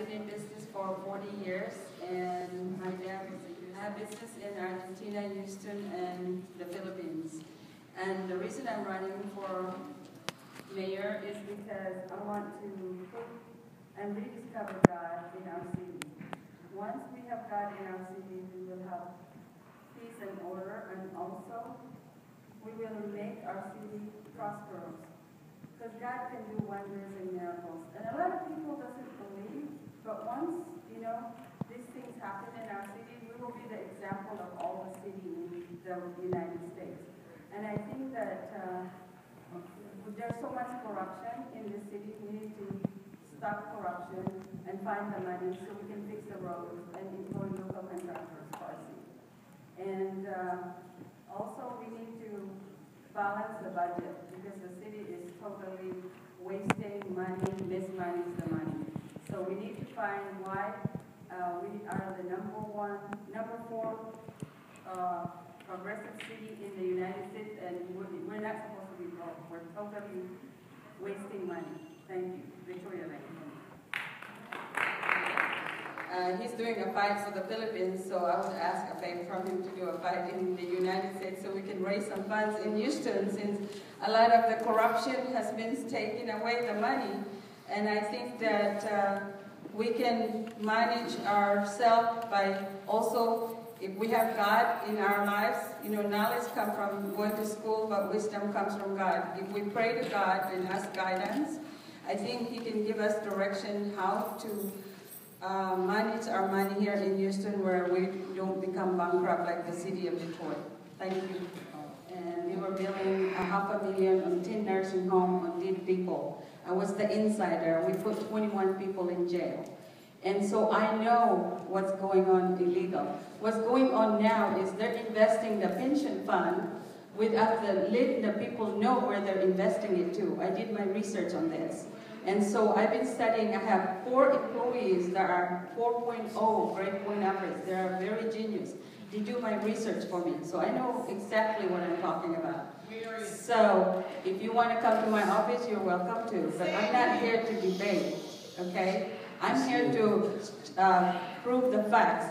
been in business for 40 years, and my dad had business in Argentina, Houston, and the Philippines. And the reason I'm running for mayor is because I want to put and rediscover God in our city. Once we have God in our city, we will have peace and order, and also we will make our city prosperous. Because God can do wonders and miracles. And a lot of people doesn't believe, but once, these things happen in our city, we will be the example of all the cities in the United States. And I think that there's so much corruption in the city. We need to stop corruption and find the money so we can fix the roads and employ local contractors for our city. And also we need to balance the budget because the city is totally wasting money, mismanaging the money. So we need to find why we are the number 4 progressive city in the United States, and we're not supposed to be broke. We're totally wasting money. Thank you. Victoria Lane. He's doing a fight for the Philippines, so I would ask a favor from him to do a fight in the United States so we can raise some funds in Houston, since a lot of the corruption has been taking away the money. And I think that we can manage ourselves by also, if we have God in our lives, knowledge comes from going to school, but wisdom comes from God. If we pray to God and ask guidance, I think He can give us direction how to manage our money here in Houston, where we don't become bankrupt like the city of Detroit. Thank you. And we were billing $500,000 on 10 nursing homes on dead people. I was the insider. We put 21 people in jail. And so I know what's going on illegal. What's going on now is they're investing the pension fund without letting the people know where they're investing it to. I did my research on this. And so I've been studying. I have 4 employees that are 4.0 grade point average. They are very genius. They do my research for me. So I know exactly what I'm talking about. So if you want to come to my office, you're welcome to. But I'm not here to debate, okay? I'm here to prove the facts.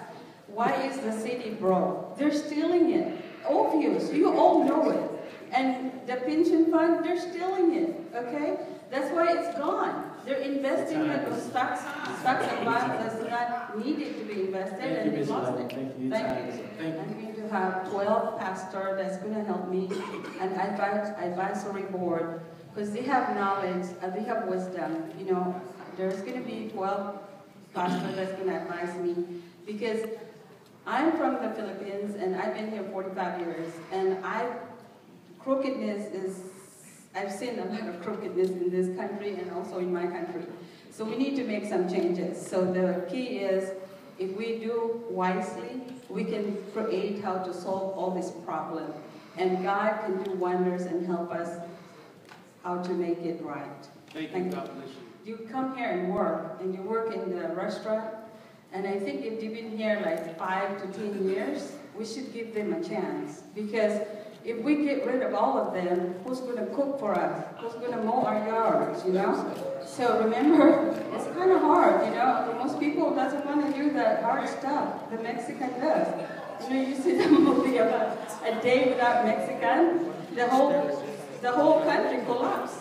Why is the city broke? They're stealing it. Obvious. You all know it. And the pension fund, they're stealing it, okay? That's why it's gone. They're investing it in stocks and bonds that's not needed to be invested, and they lost it. Thank you. I'm going to have 12 pastors that's going to help me, and advisory board, because they have knowledge, they have wisdom. There's going to be 12 pastors that's going to advise me, because I'm from the Philippines, and I've been here 45 years, and crookedness is, I've seen a lot of crookedness in this country and also in my country. So we need to make some changes. So the key is, if we do wisely, we can create how to solve all this problem. And God can do wonders and help us how to make it right. Thank you. God bless you. You come here and you work in the restaurant, and I think if you've been here like 5 to 10 years, we should give them a chance. Because if we get rid of all of them, who's going to cook for us? Who's going to mow our yards, So remember, it's kind of hard, Most people doesn't want to do the hard stuff. The Mexican does. You see the movie about A Day Without Mexican? The whole country collapsed.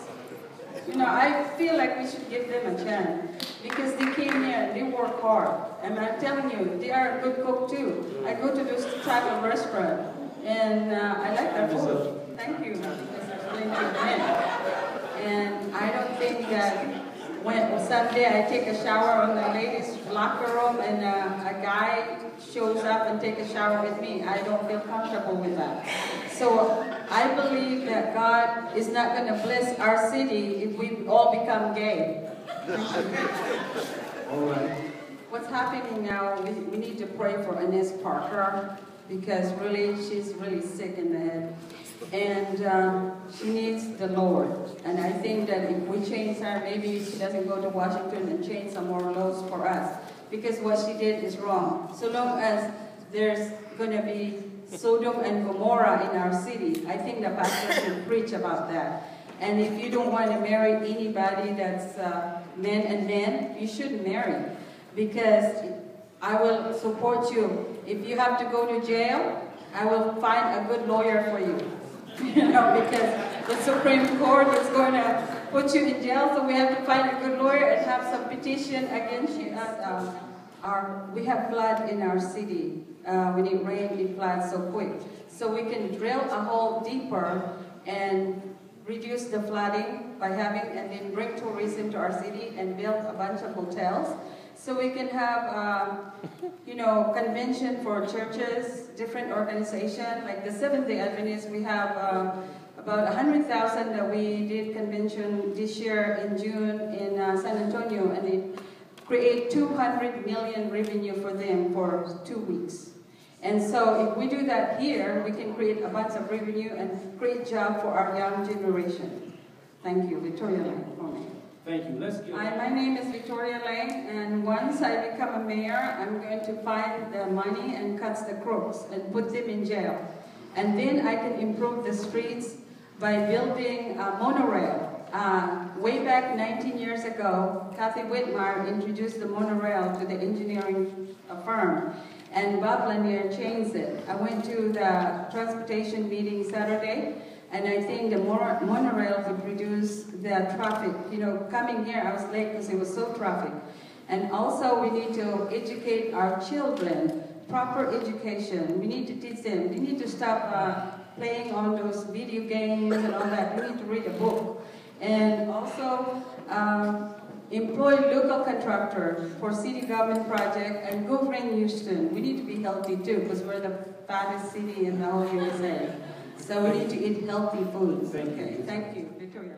I feel like we should give them a chance. Because they came here and they work hard. And I'm telling you, they are a good cook too. I go to this type of restaurant. And I like their food. Thank you. And I don't think that when someday I take a shower on the ladies' locker room and a guy shows up and take a shower with me, I don't feel comfortable with that. So I believe that God is not going to bless our city if we all become gay. All right. What's happening now, we need to pray for Ines Parker, because really, she's really sick in the head. And she needs the Lord. And I think that if we change her, maybe she doesn't go to Washington and change some more laws for us. Because what she did is wrong. So long as there's going to be Sodom and Gomorrah in our city, I think the pastor should preach about that. And if you don't want to marry anybody that's men and men, you shouldn't marry. because I will support you. If you have to go to jail, I will find a good lawyer for you. Because the Supreme Court is going to put you in jail, so we have to find a good lawyer and have some petition against you. We have flood in our city. When it rains, it floods so quick. So we can drill a hole deeper and reduce the flooding by having, and then bring tourism to our city and build a bunch of hotels. So we can have, convention for churches, different organizations, like the Seventh-day Adventists. We have about 100,000 that we did convention this year in June in San Antonio, and it create 200 million revenue for them for 2 weeks. And so if we do that here, we can create a bunch of revenue and create jobs for our young generation. Thank you. Victoria Lang for me. Thank you. Let's get My name is Victoria Lang, and once I become a mayor, I'm going to find the money and catch the crooks and put them in jail. And then I can improve the streets by building a monorail. Way back 19 years ago, Kathy Whitmire introduced the monorail to the engineering firm, and Bob Lanier changed it. I went to the transportation meeting Saturday, and I think the monorail could reduce the traffic. Coming here, I was late because it was so traffic. And also, we need to educate our children, proper education. We need to teach them. They need to stop playing on those video games and all that. We need to read a book. And also, employ local contractors for city government projects and go in Houston. We need to be healthy too, because we're the fattest city in the whole USA. So we need to eat healthy foods. Thank you. Okay, thank you, Victoria.